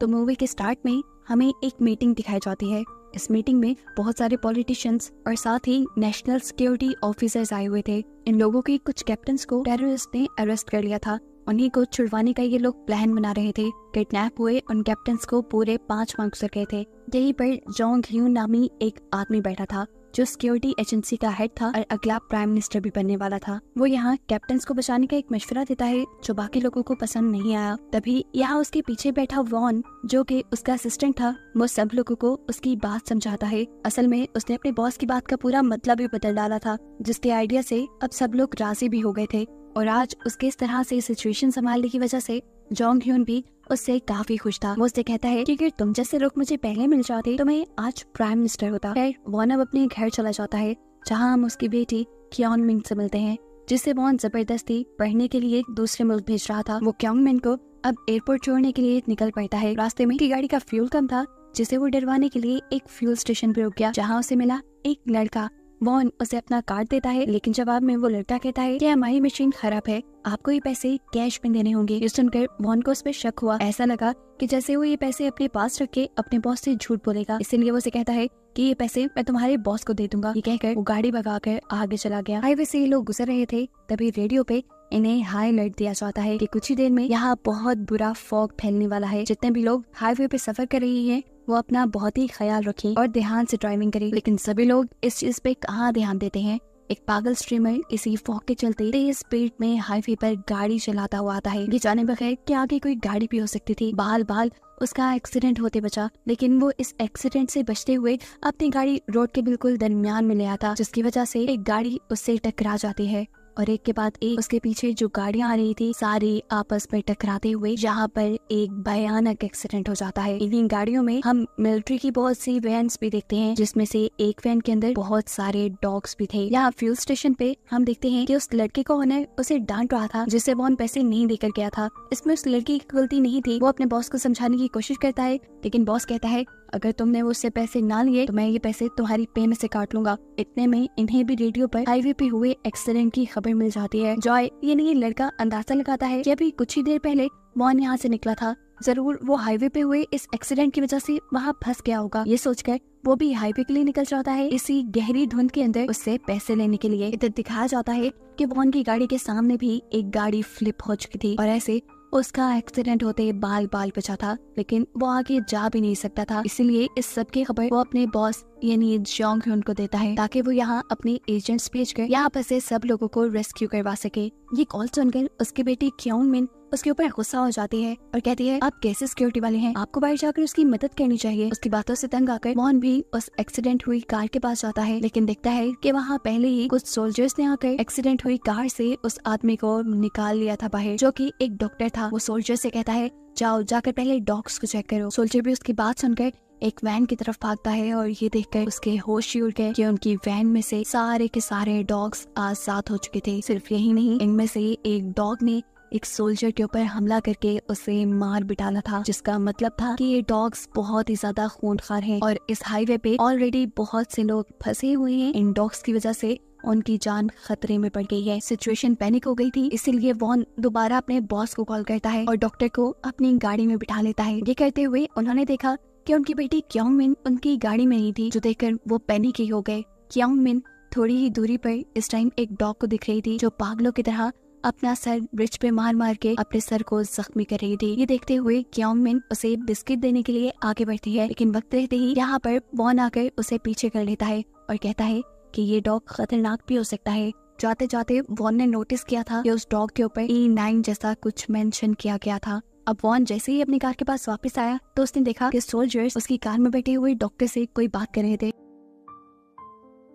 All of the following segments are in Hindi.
तो मूवी के स्टार्ट में हमें एक मीटिंग दिखाई जाती है। इस मीटिंग में बहुत सारे पॉलिटिशियंस और साथ ही नेशनल सिक्योरिटी ऑफिसर्स आए हुए थे। इन लोगों के कुछ कैप्टन्स को टेररिस्ट ने अरेस्ट कर लिया था। उन्हीं को छुड़वाने का ये लोग प्लान बना रहे थे। किडनैप हुए उन कैप्टन्स को पूरे 5 मार्क्स गुजर गए थे। यहीं पर जोंग ह्यून नामी एक आदमी बैठा था जो सिक्योरिटी एजेंसी का हेड था और अगला प्राइम मिनिस्टर भी बनने वाला था। वो यहाँ कैप्टन्स को बचाने का एक मशवरा देता है जो बाकी लोगों को पसंद नहीं आया। तभी यहाँ उसके पीछे बैठा वॉन जो कि उसका असिस्टेंट था, वो सब लोगों को उसकी बात समझाता है। असल में उसने अपने बॉस की बात का पूरा मतलब ही बदल डाला था, जिसके आइडिया से अब सब लोग राजी भी हो गए थे। और आज उसके इस तरह से सिचुएशन संभालने की वजह से जोंग ह्यून भी उससे काफी खुश था। वो उससे कहता है कि अगर तुम जैसे लोग मुझे पहले मिल जाते तो मैं आज प्राइम मिनिस्टर होता। खैर वॉन अब अपने घर चला जाता है जहाँ हम उसकी बेटी क्योंग मिन से मिलते हैं, जिसे वॉन जबरदस्ती पढ़ने के लिए दूसरे मुल्क भेज रहा था। वो क्योंग मिन को अब एयरपोर्ट छोड़ने के लिए निकल पड़ता है। रास्ते में की गाड़ी का फ्यूल कम था, जिसे वो डरवाने के लिए एक फ्यूल स्टेशन पे रुक गया, जहाँ उसे मिला एक लड़का। वॉन उसे अपना कार्ड देता है, लेकिन जवाब में वो लड़का कहता है कि हमारी मशीन खराब है, आपको ये पैसे कैश में देने होंगे। ये सुनकर वॉन को उस पर शक हुआ। ऐसा लगा कि जैसे वो ये पैसे अपने पास रख के अपने बॉस से झूठ बोलेगा, इसलिए वो उसे कहता है कि ये पैसे मैं तुम्हारे बॉस को दे दूंगा। ये कहकर वो गाड़ी भगाकर आगे चला गया। हाईवे से ये लोग गुजर रहे थे, तभी रेडियो पे इन्हें हाई अलर्ट दिया जाता है कि कुछ ही देर में यहाँ बहुत बुरा फॉग फैलने वाला है। जितने भी लोग हाईवे पे सफर कर रही हैं वो अपना बहुत ही ख्याल रखें और ध्यान से ड्राइविंग करें। लेकिन सभी लोग इस चीज पे कहाँ ध्यान देते हैं। एक पागल स्ट्रीमर इसी फॉग के चलते तेज स्पीड में हाईवे पर गाड़ी चलाता हुआ आता है। ये जाने बगैर कि आगे कोई गाड़ी भी हो सकती थी। बाल उसका एक्सीडेंट होते बचा, लेकिन वो इस एक्सीडेंट से बचते हुए अपनी गाड़ी रोड के बिल्कुल दरमियान में ले आता, जिसकी वजह से एक गाड़ी उससे टकरा जाती है और एक के बाद एक उसके पीछे जो गाड़ियां आ रही थी सारी आपस में टकराते हुए यहाँ पर एक भयानक एक्सीडेंट हो जाता है। इन्हीं गाड़ियों में हम मिलिट्री की बहुत सी वैन्स भी देखते हैं, जिसमें से एक वैन के अंदर बहुत सारे डॉग्स भी थे। यहाँ फ्यूल स्टेशन पे हम देखते हैं कि उस लड़के को ओनर उसे डांट रहा था जिसे वॉन पैसे नहीं देकर गया था। इसमें उस लड़की की गलती नहीं थी। वो अपने बॉस को समझाने की कोशिश करता है, लेकिन बॉस कहता है अगर तुमने उससे पैसे ना लिए तो मैं ये पैसे तुम्हारी पे में से काट लूंगा। इतने में इन्हें भी रेडियो पर हाईवे पे हुए एक्सीडेंट की खबर मिल जाती है। जॉय यानी ये लड़का अंदाजा लगाता है कि अभी कुछ ही देर पहले वॉन यहाँ से निकला था, जरूर वो हाईवे पे हुए इस एक्सीडेंट की वजह से वहाँ फंस गया होगा। ये सोचकर वो भी हाईवे के लिए निकल जाता है इसी गहरी धुंध के अंदर उससे पैसे लेने के लिए। इधर दिखाया जाता है कि वॉन की गाड़ी के सामने भी एक गाड़ी फ्लिप हो चुकी थी और ऐसे उसका एक्सीडेंट होते बाल बचा था, लेकिन वो आगे जा भी नहीं सकता था। इसीलिए इस सब की खबर वो अपने बॉस यानी जोंग ह्यून को देता है ताकि वो यहाँ अपने एजेंट्स भेजकर यहाँ पर से सब लोगों को रेस्क्यू करवा सके। ये कॉल सुनकर उसकी बेटी क्योंग मिन उसके ऊपर गुस्सा हो जाती है और कहती है आप कैसे सिक्योरिटी वाले हैं, आपको बाहर जाकर उसकी मदद करनी चाहिए। उसकी बातों से तंग आकर वॉन भी उस एक्सीडेंट हुई कार के पास जाता है, लेकिन देखता है कि वहाँ पहले ही कुछ सोल्जर्स ने आकर एक्सीडेंट हुई कार से उस आदमी को निकाल लिया था बाहर, जो कि एक डॉक्टर था। वो सोल्जर से कहता है जाओ जाकर पहले डॉग्स को चेक करो। सोल्जर भी उसकी बात सुनकर एक वैन की तरफ भागता है और ये देखकर उसके होश ही उड़ गए कि उनकी वैन में से सारे के सारे डॉग्स आजाद हो चुके थे। सिर्फ यही नहीं, इनमें से एक डॉग ने एक सोल्जर के ऊपर हमला करके उसे मार भी डाला था, जिसका मतलब था कि ये डॉग्स बहुत ही ज्यादा खूंखार हैं और इस हाईवे पे ऑलरेडी बहुत से लोग फंसे हुए हैं। इन डॉग्स की वजह से उनकी जान खतरे में पड़ गई है। सिचुएशन पैनिक हो गई थी, इसीलिए वॉन दोबारा अपने बॉस को कॉल करता है और डॉक्टर को अपनी गाड़ी में बिठा लेता है। ये करते हुए उन्होंने देखा कि उनकी बेटी क्योंग मिन उनकी गाड़ी में नहीं थी, जो देखकर वो पैनिक ही हो गए। क्योंग मिन थोड़ी ही दूरी पर इस टाइम एक डॉग को दिख रही थी जो पागलों की तरह अपना सर ब्रिज पे मार के अपने सर को जख्मी कर रही थी। ये देखते हुए क्योंग मिन उसे बिस्किट देने के लिए आगे बढ़ती है, लेकिन वक्त रहते ही यहाँ पर वॉन आकर उसे पीछे कर लेता है और कहता है कि ये डॉग खतरनाक भी हो सकता है। जाते जाते वॉन ने नोटिस किया था कि उस डॉग के ऊपर E9 जैसा कुछ मेंशन किया गया था। अब वॉन जैसे ही अपनी कार के पास वापस आया तो उसने देखा कि सोल्जर्स उसकी कार में बैठे हुए डॉक्टर से कोई बात कर रहे थे।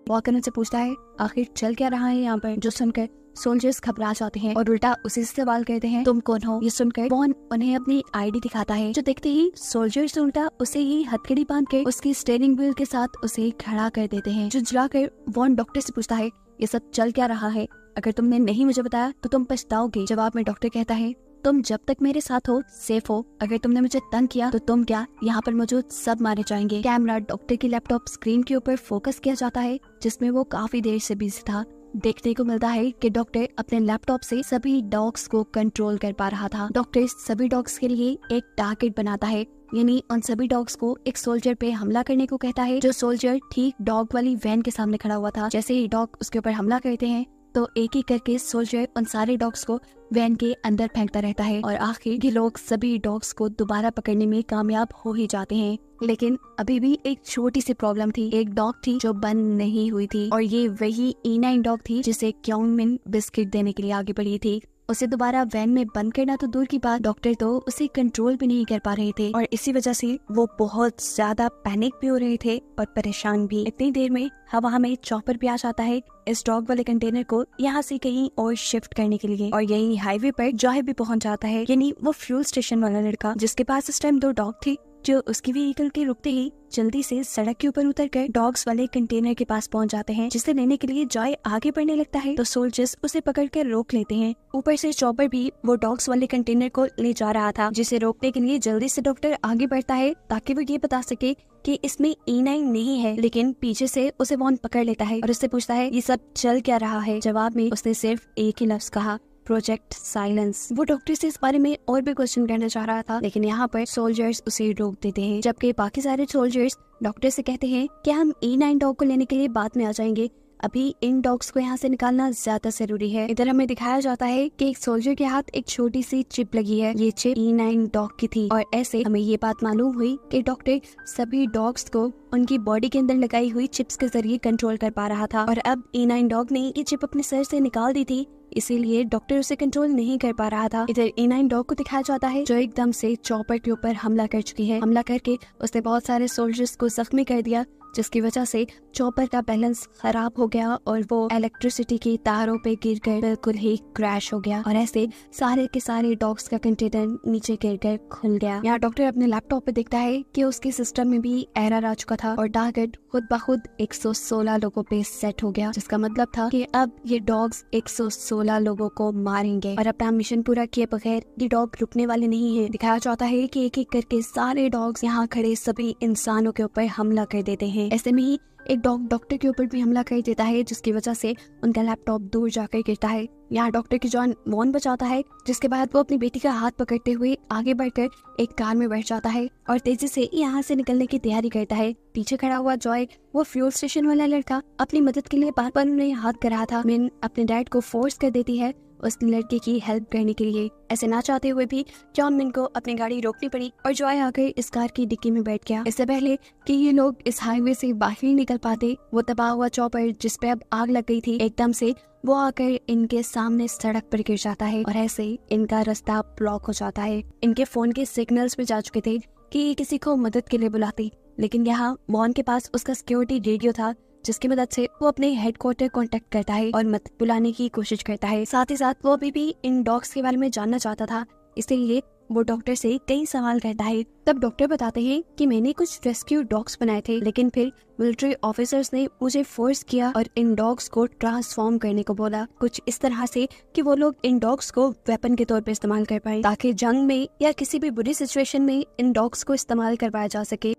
वॉकर उनसे पूछता है आखिर चल क्या रहा है यहाँ पर, जो सुनकर सोल्जर्स घबरा जाते हैं और उल्टा उसी से सवाल करते हैं तुम कौन हो। ये सुनकर वॉन उन्हें अपनी आईडी दिखाता है, जो देखते ही सोल्जर्स उल्टा उसे ही हथकड़ी बांध कर उसकी स्टीयरिंग व्हील के साथ उसे खड़ा कर देते हैं। झुंझला कर वॉन डॉक्टर से पूछता है ये सब चल क्या रहा है, अगर तुमने नहीं मुझे बताया तो तुम पछताओगे। जवाब में डॉक्टर कहता है तुम जब तक मेरे साथ हो सेफ हो, अगर तुमने मुझे तंग किया तो तुम क्या यहाँ पर मौजूद सब मारे जाएंगे। कैमरा डॉक्टर की लैपटॉप स्क्रीन के ऊपर फोकस किया जाता है, जिसमें वो काफी देर से बिजी था। देखने को मिलता है कि डॉक्टर अपने लैपटॉप से सभी डॉग्स को कंट्रोल कर पा रहा था। डॉक्टर सभी डॉग्स के लिए एक टारगेट बनाता है, यानी उन सभी डॉग्स को एक सोल्जर पे हमला करने को कहता है, जो सोल्जर ठीक डॉग वाली वैन के सामने खड़ा हुआ था। जैसे ही डॉग उसके ऊपर हमला करते हैं तो एक एक करके सोल्जर उन सारे डॉग्स को वैन के अंदर फेंकता रहता है और आखिर ये लोग सभी डॉग्स को दोबारा पकड़ने में कामयाब हो ही जाते हैं। लेकिन अभी भी एक छोटी सी प्रॉब्लम थी। एक डॉग थी जो बंद नहीं हुई थी और ये वही E9 डॉग थी जिसे क्योंग मिन बिस्किट देने के लिए आगे बढ़ी थी। उसे दोबारा वैन में बंद करना तो दूर की बात, डॉक्टर तो उसे कंट्रोल भी नहीं कर पा रहे थे और इसी वजह से वो बहुत ज्यादा पैनिक भी हो रहे थे और परेशान भी। इतनी देर में हवा में चॉपर भी आ जाता है इस डॉग वाले कंटेनर को यहाँ से कहीं और शिफ्ट करने के लिए, और यही हाईवे पर जॉय भी पहुंच जाता है, यानी वो फ्यूल स्टेशन वाला लड़का जिसके पास इस टाइम 2 डॉग थी, जो उसकी व्हीकल के रुकते ही जल्दी से सड़क के ऊपर उतरकर डॉग्स वाले कंटेनर के पास पहुंच जाते हैं, जिसे लेने के लिए जॉय आगे बढ़ने लगता है तो सोल्जर्स उसे पकड़कर रोक लेते हैं। ऊपर से चॉपर भी वो डॉग्स वाले कंटेनर को ले जा रहा था, जिसे रोकने के लिए जल्दी से डॉक्टर आगे बढ़ता है ताकि वो ये बता सके कि इसमें E9 नहीं है। लेकिन पीछे से उसे वॉन पकड़ लेता है और उससे पूछता है ये सब चल क्या रहा है। जवाब में उसने सिर्फ एक ही लफ्ज कहा, प्रोजेक्ट साइलेंस। वो डॉक्टर से इस बारे में और भी क्वेश्चन करना चाह रहा था, लेकिन यहाँ पर सोल्जर्स उसे रोक देते हैं, जबकि बाकी सारे सोल्जर्स डॉक्टर से कहते हैं कि हम E9 डॉग को लेने के लिए बाद में आ जाएंगे, अभी इन डॉग्स को यहाँ से निकालना ज्यादा जरूरी है। इधर हमें दिखाया जाता है कि एक सोल्जर के हाथ एक छोटी सी चिप लगी है। ये चिप E9 डॉग की थी और ऐसे हमें ये बात मालूम हुई कि डॉक्टर सभी डॉग्स को उनकी बॉडी के अंदर लगाई हुई चिप्स के जरिए कंट्रोल कर पा रहा था और अब E9 डॉग ने ये चिप अपने सर से निकाल दी थी, इसीलिए डॉक्टर उसे कंट्रोल नहीं कर पा रहा था। इधर E9 डॉग को दिखाया जाता है जो एकदम से चॉपर के ऊपर हमला कर चुकी है। हमला करके उसने बहुत सारे सोल्जर्स को जख्मी कर दिया, जिसकी वजह से चॉपर का बैलेंस खराब हो गया और वो इलेक्ट्रिसिटी की तारों पे गिरकर बिल्कुल ही क्रैश हो गया और ऐसे सारे के सारे डॉग्स का कंटेनर नीचे गिरकर खुल गया। यहाँ डॉक्टर अपने लैपटॉप पे देखता है कि उसके सिस्टम में भी एरर आ चुका था और टारगेट खुद ब खुद 116 लोगों पे सेट हो गया, जिसका मतलब था कि अब ये डॉग्स 116 लोगों को मारेंगे और अपना मिशन पूरा किए बगैर ये डॉग रुकने वाले नहीं है। दिखाया जाता है कि एक एक करके सारे डॉग्स यहाँ खड़े सभी इंसानों के ऊपर हमला कर देते हैं। ऐसे में ही एक डॉग डॉक्टर के ऊपर भी हमला कर देता है, जिसकी वजह से उनका लैपटॉप दूर जाकर गिरता है। यहाँ डॉक्टर की जान मौन बचाता है, जिसके बाद वो अपनी बेटी का हाथ पकड़ते हुए आगे बढ़कर एक कार में बैठ जाता है और तेजी से यहाँ से निकलने की तैयारी करता है। पीछे खड़ा हुआ जॉय, वो फ्यूल स्टेशन वाला लड़का, अपनी मदद के लिए बार बार उन्हें हाथ कर रहा था। मिन अपने डैड को फोर्स कर देती है उस लड़के की हेल्प करने के लिए। ऐसे ना चाहते हुए भी जॉन मिन को अपनी गाड़ी रोकनी पड़ी और जॉय आकर इस कार की डिक्की में बैठ गया। इससे पहले कि ये लोग इस हाईवे से बाहर निकल पाते, वो तबाह हुआ चॉपर जिसपे अब आग लग गई थी, एकदम से वो आकर इनके सामने सड़क पर गिर जाता है और ऐसे इनका रास्ता ब्लॉक हो जाता है। इनके फोन के सिग्नल्स पे जा चुके थे कि ये किसी को मदद के लिए बुलाते, लेकिन यहाँ वॉन के पास उसका सिक्योरिटी रेडियो था, जिसकी मदद से वो अपने हेडक्वार्टर कांटेक्ट करता है और मदद बुलाने की कोशिश करता है। साथ ही साथ वो अभी भी इन डॉग्स के बारे में जानना चाहता था, इसलिए वो डॉक्टर से कई सवाल करता है। तब डॉक्टर बताते हैं कि मैंने कुछ रेस्क्यू डॉग्स बनाए थे, लेकिन फिर मिलिट्री ऑफिसर्स ने मुझे फोर्स किया और इन डॉग्स को ट्रांसफॉर्म करने को बोला, कुछ इस तरह से कि वो लोग इन डॉग्स को वेपन के तौर पे इस्तेमाल कर पाए, ताकि जंग में या किसी भी बुरी सिचुएशन में इन डॉग्स को इस्तेमाल करवाया जा सके।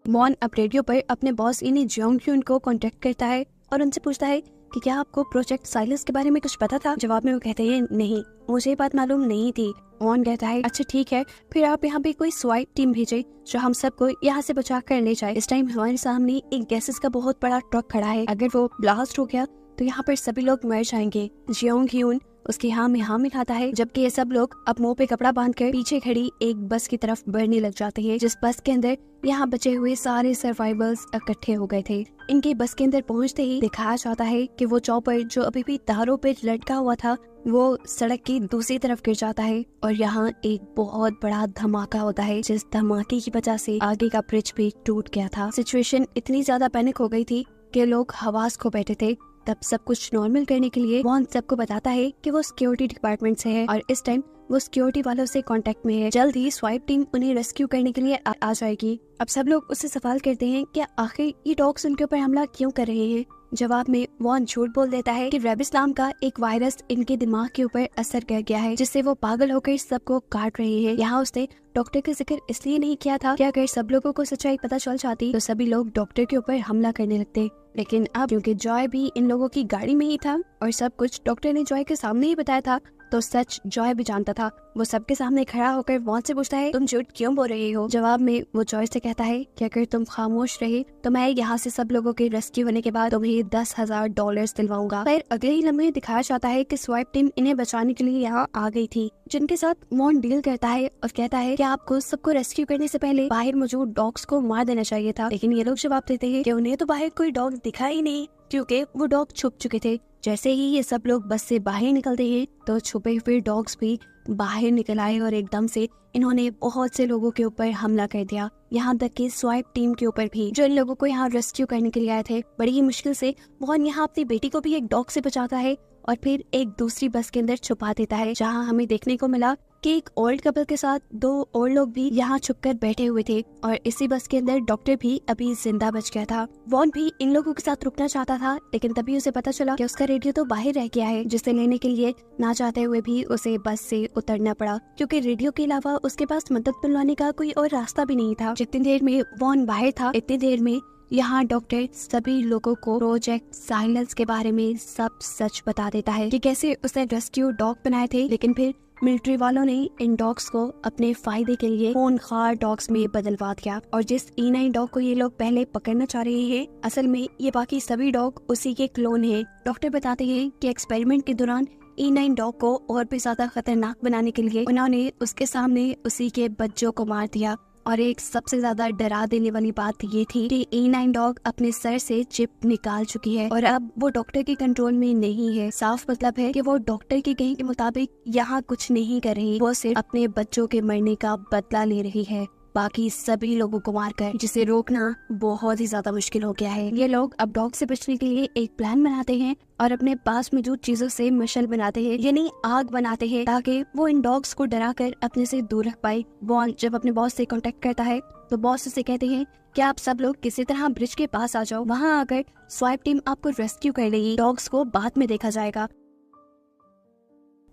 मॉन अब रेडियो पर अपने बॉस यानी जियोंग ह्यून को कांटेक्ट करता है और उनसे पूछता है कि क्या आपको प्रोजेक्ट साइलेंस के बारे में कुछ पता था। जवाब में वो कहते हैं नहीं, मुझे ये बात मालूम नहीं थी। मॉन कहता है अच्छा ठीक है, फिर आप यहाँ पे कोई स्वाइप टीम भेजे जो हम सबको यहाँ से बचा कर ले जाए। इस टाइम हमारे सामने एक गैसेस का बहुत बड़ा ट्रक खड़ा है, अगर वो ब्लास्ट हो गया तो यहाँ पर सभी लोग मर जाएंगे। जियोंग ह्यून उसकी हाँ में हाँ मिलाता है, जबकि ये सब लोग अब मुंह पे कपड़ा बांधकर पीछे खड़ी एक बस की तरफ बढ़ने लग जाते हैं, जिस बस के अंदर यहाँ बचे हुए सारे सर्वाइवर्स इकट्ठे हो गए थे। इनके बस के अंदर पहुँचते ही दिखाया जाता है कि वो चॉपर जो अभी भी तारों पे लटका हुआ था, वो सड़क की दूसरी तरफ गिर जाता है और यहाँ एक बहुत बड़ा धमाका होता है, जिस धमाके की वजह से आगे का ब्रिज भी टूट गया था। सिचुएशन इतनी ज्यादा पैनिक हो गई थी कि लोग हवास खो बैठे थे। तब सब कुछ नॉर्मल करने के लिए वॉन सबको बताता है कि वो सिक्योरिटी डिपार्टमेंट से है और इस टाइम वो सिक्योरिटी वालों से कांटेक्ट में है। जल्द ही स्वाइप टीम उन्हें रेस्क्यू करने के लिए आ जाएगी। अब सब लोग उससे सवाल करते हैं कि आखिर ये डॉग्स उनके ऊपर हमला क्यों कर रहे हैं। जवाब में वॉन झूठ बोल देता है कि रेबिस नाम का एक वायरस इनके दिमाग के ऊपर असर कर गया है, जिससे वो पागल होकर सबको काट रही है। यहाँ उसने डॉक्टर का जिक्र इसलिए नहीं किया था कि अगर सब लोगों को सच्चाई पता चल जाती तो सभी लोग डॉक्टर के ऊपर हमला करने लगते। लेकिन अब क्योंकि जॉय भी इन लोगों की गाड़ी में ही था और सब कुछ डॉक्टर ने जॉय के सामने ही बताया था, तो सच जॉय भी जानता था। वो सबके सामने खड़ा होकर वॉन से पूछता है, तुम झूठ क्यों बोल रही हो? जवाब में वो जॉय से कहता है कि अगर तुम खामोश रहे तो मैं यहाँ से सब लोगों के रेस्क्यू होने के बाद तुम्हें $10,000 दिलवाऊंगा। फिर अगले ही लम्हे दिखाया जाता है कि स्वाइप टीम इन्हें बचाने के लिए यहाँ आ गई थी, जिनके साथ वॉन डील करता है और कहता है कि आपको सबको रेस्क्यू करने से पहले बाहर मौजूद डॉग्स को मार देना चाहिए था। लेकिन ये लोग जवाब देते हैं कि उन्हें तो बाहर कोई डॉग दिखा ही नहीं, क्योंकि वो डॉग छुप चुके थे। जैसे ही ये सब लोग बस से बाहर निकलते हैं तो छुपे हुए डॉग्स भी बाहर निकल आए और एकदम से इन्होंने बहुत से लोगों के ऊपर हमला कर दिया, यहाँ तक कि स्वाइप टीम के ऊपर भी, जो इन लोगों को यहाँ रेस्क्यू करने के लिए आए थे। बड़ी ही मुश्किल से वॉन यहाँ अपनी बेटी को भी एक डॉग से बचाता है और फिर एक दूसरी बस के अंदर छुपा देता है, जहाँ हमें देखने को मिला कि एक ओल्ड कपल के साथ 2 और लोग भी यहाँ छुपकर बैठे हुए थे और इसी बस के अंदर डॉक्टर भी अभी जिंदा बच गया था। वॉन भी इन लोगों के साथ रुकना चाहता था, लेकिन तभी उसे पता चला कि उसका रेडियो तो बाहर रह गया है, जिसे लेने के लिए ना चाहते हुए भी उसे बस से उतरना पड़ा, क्योंकि रेडियो के अलावा उसके पास मदद मिलवाने का कोई और रास्ता भी नहीं था। जितनी देर में वॉन बाहर था इतनी देर में यहाँ डॉक्टर सभी लोगों को प्रोजेक्ट साइलेंस के बारे में सब सच बता देता है कि कैसे उसने रेस्क्यू डॉग बनाए थे, लेकिन फिर मिलिट्री वालों ने इन डॉग्स को अपने फायदे के लिए खूंखार डॉग्स में बदलवा दिया। और जिस E9 डॉग को ये लोग पहले पकड़ना चाह रहे हैं, असल में ये बाकी सभी डॉग उसी के क्लोन हैं। डॉक्टर बताते हैं कि एक्सपेरिमेंट के दौरान E9 डॉग को और भी ज्यादा खतरनाक बनाने के लिए उन्होंने उसके सामने उसी के बच्चों को मार दिया। और एक सबसे ज्यादा डरा देने वाली बात ये थी कि E9 डॉग अपने सर से चिप निकाल चुकी है और अब वो डॉक्टर के कंट्रोल में नहीं है। साफ मतलब है कि वो डॉक्टर के कहे के मुताबिक यहाँ कुछ नहीं कर रही, वो सिर्फ अपने बच्चों के मरने का बदला ले रही है, बाकी सभी लोगों को मारकर, जिसे रोकना बहुत ही ज्यादा मुश्किल हो गया है। ये लोग अब डॉग से बचने के लिए एक प्लान बनाते हैं और अपने पास मौजूद चीजों से मशाल बनाते हैं, यानी आग बनाते हैं, ताकि वो इन डॉग्स को डराकर अपने से दूर रख पाए। वॉन जब अपने बॉस से कांटेक्ट करता है तो बॉस उसे कहते हैं कि आप सब लोग किसी तरह ब्रिज के पास आ जाओ, वहाँ आकर स्वाइप टीम आपको रेस्क्यू कर लेगी, डॉग्स को बाद में देखा जाएगा।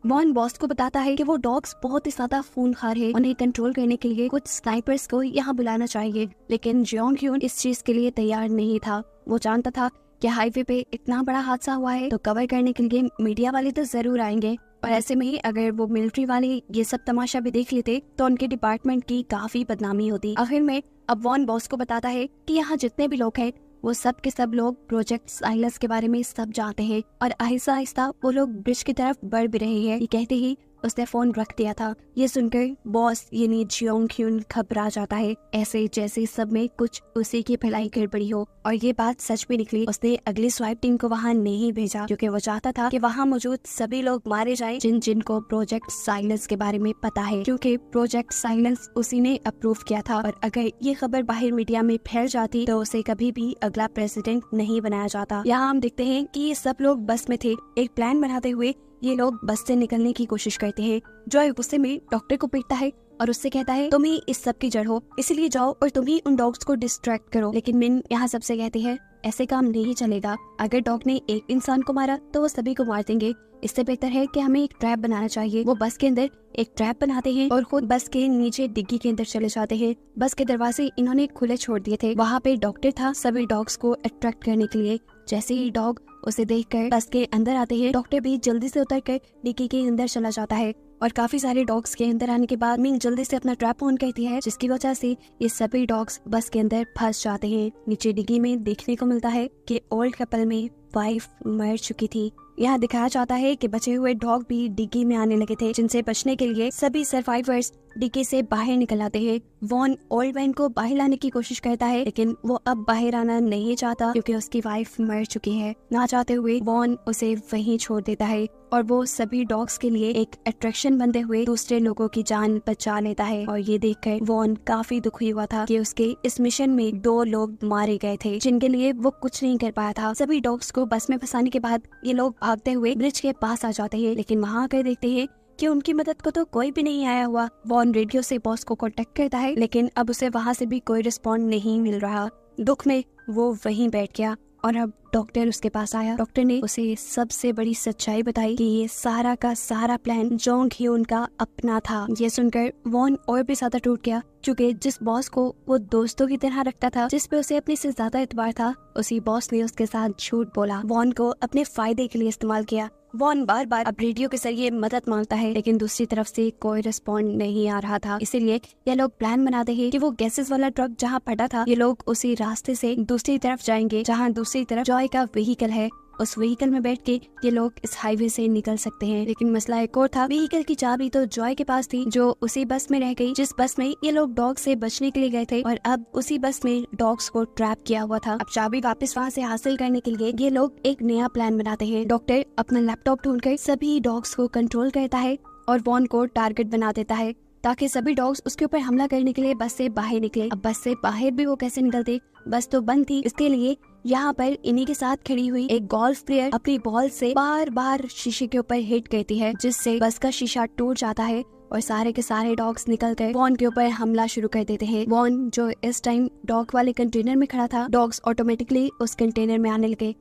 वॉन बॉस को बताता है कि वो डॉग्स बहुत ही ज्यादा खूनखार है, उन्हें कंट्रोल करने के लिए कुछ स्नाइपर्स को यहाँ बुलाना चाहिए। लेकिन जियोंग ह्यून इस चीज के लिए तैयार नहीं था। वो जानता था कि हाईवे पे इतना बड़ा हादसा हुआ है तो कवर करने के लिए मीडिया वाले तो जरूर आएंगे, और ऐसे में ही अगर वो मिलिट्री वाले ये सब तमाशा भी देख लेते तो उनके डिपार्टमेंट की काफी बदनामी होती। आखिर में अब वॉन बॉस को बताता है कि यहाँ जितने भी लोग हैं वो सब के सब लोग प्रोजेक्ट साइलस के बारे में सब जानते हैं, और आहिस्ता आहिस्ता वो लोग ब्रिज की तरफ बढ़ भी रहे हैं। ये कहते ही उसने फोन रख दिया था। ये सुनकर बॉस यानी जियोंग ह्यून घबरा जाता है, ऐसे जैसे सब में कुछ उसी की भलाई गड़बड़ी हो। और ये बात सच भी निकली। उसने अगली स्वाइप टीम को वहाँ नहीं भेजा क्योंकि वो चाहता था कि वहाँ मौजूद सभी लोग मारे जाएं जिनको प्रोजेक्ट साइलेंस के बारे में पता है, क्योंकि प्रोजेक्ट साइलेंस उसी ने अप्रूव किया था। और अगर ये खबर बाहर मीडिया में फैल जाती तो उसे कभी भी अगला प्रेसिडेंट नहीं बनाया जाता। यहाँ हम देखते हैं कि ये सब लोग बस में थे। एक प्लान बनाते हुए ये लोग बस से निकलने की कोशिश करते हैं। जॉय गुस्से में डॉक्टर को पीटता है और उससे कहता है तुम ही इस सब की जड़ हो, इसलिए जाओ और तुम ही उन डॉग्स को डिस्ट्रैक्ट करो। लेकिन मिन यहाँ सबसे कहती है ऐसे काम नहीं चलेगा, अगर डॉग ने एक इंसान को मारा तो वो सभी को मार देंगे, इससे बेहतर है कि हमें एक ट्रैप बनाना चाहिए। वो बस के अंदर एक ट्रैप बनाते हैं और खुद बस के नीचे डिग्गी के अंदर चले जाते हैं। बस के दरवाजे इन्होंने खुले छोड़ दिए थे। वहाँ पे डॉक्टर था सभी डॉग्स को अट्रैक्ट करने के लिए। जैसे ही डॉग उसे देखकर बस के अंदर आते हैं, डॉक्टर भी जल्दी से उतरकर डिग्गी के अंदर चला जाता है। और काफी सारे डॉग्स के अंदर आने के बाद मिंग जल्दी से अपना ट्रैप ऑन करती है, जिसकी वजह से ये सभी डॉग्स बस के अंदर फंस जाते हैं। नीचे डिग्गी में देखने को मिलता है कि ओल्ड कपल में वाइफ मर चुकी थी। यहाँ दिखाया जाता है कि बचे हुए डॉग भी डिग्गी में आने लगे थे, जिनसे बचने के लिए सभी सर्वाइवर्स डिग्गी से बाहर निकल आते हैं। वॉन ओल्ड मैन को बाहर लाने की कोशिश करता है, लेकिन वो अब बाहर आना नहीं चाहता क्योंकि उसकी वाइफ मर चुकी है। ना चाहते हुए वॉन उसे वहीं छोड़ देता है और वो सभी डॉग्स के लिए एक अट्रैक्शन बनते हुए दूसरे लोगों की जान बचा लेता है। और ये देखकर वॉन काफी दुखी हुआ था कि उसके इस मिशन में 2 लोग मारे गए थे, जिनके लिए वो कुछ नहीं कर पाया था। सभी डॉग्स को बस में फंसाने के बाद ये लोग भागते हुए ब्रिज के पास आ जाते हैं, लेकिन वहाँ आकर देखते हैं कि उनकी मदद को तो कोई भी नहीं आया हुआ। वॉन रेडियो से बॉस को कांटेक्ट करता है, लेकिन अब उसे वहाँ से भी कोई रिस्पॉन्ड नहीं मिल रहा। दुख में वो वहीं बैठ गया और अब डॉक्टर उसके पास आया। डॉक्टर ने उसे सबसे बड़ी सच्चाई बताई कि ये सारा का सारा प्लान जोंग ह्यून का अपना था। ये सुनकर वॉन और भी ज्यादा टूट गया, क्योंकि जिस बॉस को वो दोस्तों की तरह रखता था, जिस पे उसे अपने से ज्यादा एतबार था, उसी बॉस ने उसके साथ झूठ बोला, वॉन को अपने फायदे के लिए इस्तेमाल किया। वॉन बार बार अब रेडियो के जरिए मदद मांगता है, लेकिन दूसरी तरफ से कोई रिस्पॉन्ड नहीं आ रहा था। इसीलिए ये लोग प्लान बनाते हैं कि वो गैसेस वाला ट्रक जहाँ फटा था, ये लोग उसी रास्ते से दूसरी तरफ जाएंगे जहाँ दूसरी तरफ जॉय का व्हीकल है। उस व्हीकल में बैठ के ये लोग इस हाईवे से निकल सकते हैं। लेकिन मसला एक और था, व्हीकल की चाबी तो जॉय के पास थी, जो उसी बस में रह गई जिस बस में ये लोग डॉग से बचने के लिए गए थे, और अब उसी बस में डॉग्स को ट्रैप किया हुआ था। अब चाबी वापस वहाँ से हासिल करने के लिए ये लोग एक नया प्लान बनाते हैं। डॉक्टर अपना लैपटॉप ढूंढकर सभी डॉग्स को कंट्रोल करता है और वॉन को टारगेट बना देता है, ताकि सभी डॉग्स उसके ऊपर हमला करने के लिए बस से बाहर निकले। अब बस से बाहर भी वो कैसे निकलते, बस तो बंद थी। इसके लिए यहाँ पर इन्हीं के साथ खड़ी हुई एक गोल्फ प्लेयर अपनी बॉल से बार बार शीशे के ऊपर हिट करती है, जिससे बस का शीशा टूट जाता है और सारे के सारे डॉग्स निकल कर वॉन के ऊपर हमला शुरू कर देते हैं। वॉन जो इस टाइम डॉग वाले कंटेनर में खड़ा था, डॉग्स ऑटोमेटिकली उस कंटेनर में आने लगे।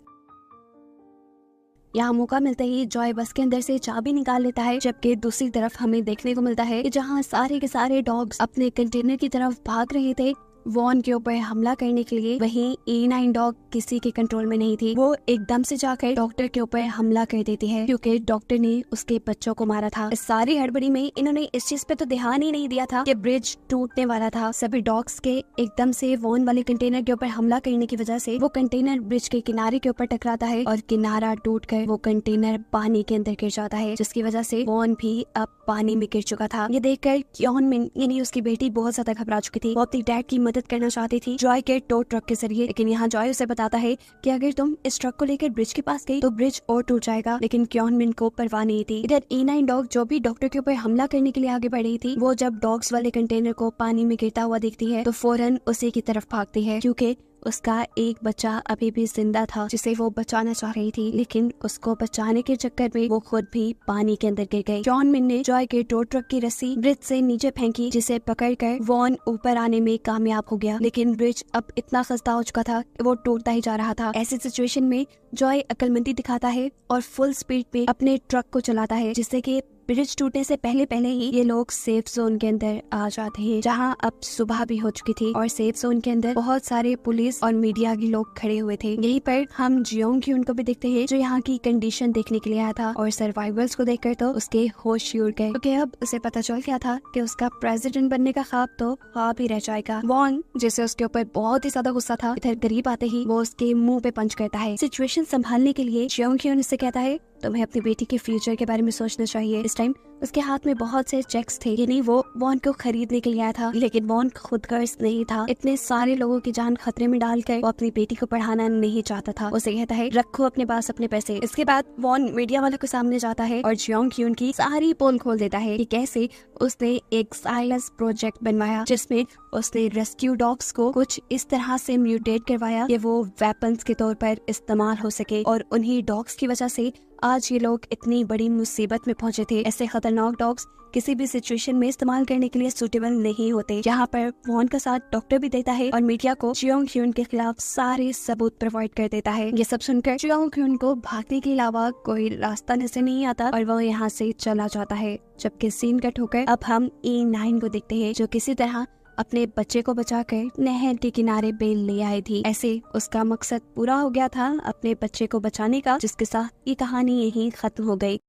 यहाँ मौका मिलता ही जॉय बस के अंदर से चाबी निकाल लेता है, जबकि दूसरी तरफ हमें देखने को मिलता है कि जहाँ सारे के सारे डॉग्स अपने कंटेनर की तरफ भाग रहे थे वॉन के ऊपर हमला करने के लिए, वहीं E9 डॉग किसी के कंट्रोल में नहीं थी। वो एकदम से जाकर डॉक्टर के ऊपर हमला कर देती है, क्योंकि डॉक्टर ने उसके बच्चों को मारा था। इस सारी हड़बड़ी में इन्होंने इस चीज पे तो ध्यान ही नहीं दिया था कि ब्रिज टूटने वाला था। सभी डॉग्स के एकदम से वॉन वाले कंटेनर के ऊपर हमला करने की वजह से वो कंटेनर ब्रिज के किनारे के ऊपर टकराता है और किनारा टूटकर वो कंटेनर पानी के अंदर गिर जाता है, जिसकी वजह से वॉन भी अब पानी में गिर चुका था। ये देखकर क्योन मिन यानी उसकी बेटी बहुत ज्यादा घबरा चुकी थी। वो अपनी डैड की मदद करना चाहती थी जॉय के टो ट्रक के जरिए, लेकिन यहाँ जॉय उसे बताता है कि अगर तुम इस ट्रक को लेकर ब्रिज के पास गई तो ब्रिज और टूट जाएगा। लेकिन क्योन मिन को परवाह नहीं थी। इधर E9 डॉग जो भी डॉक्टर के ऊपर हमला करने के लिए आगे बढ़ रही थी, वो जब डॉग्स वाले कंटेनर को पानी में गिरता हुआ देखती है तो फौरन उसी की तरफ भागती है, क्योंकि उसका एक बच्चा अभी भी जिंदा था जिसे वो बचाना चाह रही थी। लेकिन उसको बचाने के चक्कर में वो खुद भी पानी के अंदर गिर गई। क्योन मिन ने जॉय के टो ट्रक की रस्सी ब्रिज से नीचे फेंकी, जिसे पकड़कर वॉन ऊपर आने में कामयाब हो गया। लेकिन ब्रिज अब इतना खस्ता हो चुका था कि वो टूटता ही जा रहा था। ऐसी सिचुएशन में जॉय अक्लमंदी दिखाता है और फुल स्पीड पे अपने ट्रक को चलाता है, जिससे कि ब्रिज टूटने से पहले पहले ही ये लोग सेफ जोन के अंदर आ जाते हैं, जहां अब सुबह भी हो चुकी थी और सेफ जोन के अंदर बहुत सारे पुलिस और मीडिया के लोग खड़े हुए थे। यहीं पर हम जियोंग ह्यून को भी देखते हैं, जो यहाँ की कंडीशन देखने के लिए आया था और सर्वाइवर्स को देखकर तो उसके होश उड़ गए, क्योंकि अब उसे पता चल गया था कि उसका प्रेसिडेंट बनने का ख्वाब तो ख्वाब ही रह जाएगा। वॉन जिसे उसके ऊपर बहुत ही ज्यादा गुस्सा था, इधर करीब आते ही वो उसके मुंह पे पंच करता है। सिचुएशन संभालने के लिए जियोंग ह्यून उससे कहता है तुम्हें अपनी बेटी के फ्यूचर के बारे में सोचना चाहिए। इस टाइम उसके हाथ में बहुत से चेक्स थे, यानी वो वॉन को खरीदने के लिए आया था, लेकिन वॉन खुद गर्ज नहीं था। इतने सारे लोगों की जान खतरे में डालकर वो अपनी बेटी को पढ़ाना नहीं चाहता था। उसे कहता है रखो अपने पास अपने पैसे। इसके बाद वॉन मीडिया वालों के सामने जाता है और जियोंग ह्यून की सारी पोल खोल देता है कि कैसे उसने एक साइलेंस प्रोजेक्ट बनवाया, जिसमें उसने रेस्क्यू डॉग्स को कुछ इस तरह से म्यूटेट करवाया कि वो वेपन्स के तौर पर इस्तेमाल हो सके, और उन्हीं डॉग्स की वजह से आज ये लोग इतनी बड़ी मुसीबत में पहुंचे थे। ऐसे खतरनाक डॉग्स किसी भी सिचुएशन में इस्तेमाल करने के लिए सूटेबल नहीं होते। यहाँ पर वॉन का साथ डॉक्टर भी देता है और मीडिया को जियोंग ह्यून के खिलाफ सारे सबूत प्रोवाइड कर देता है। ये सब सुनकर जियोंग ह्यून को भागने के अलावा कोई रास्ता नजर नहीं आता और वो यहाँ से चला जाता है। जबकि सीन कट होकर अब हम E9 को देखते हैं, जो किसी तरह अपने बच्चे को बचाकर नहर के किनारे पे ले आई थी। ऐसे उसका मकसद पूरा हो गया था अपने बच्चे को बचाने का, जिसके साथ ये कहानी यहीं खत्म हो गई।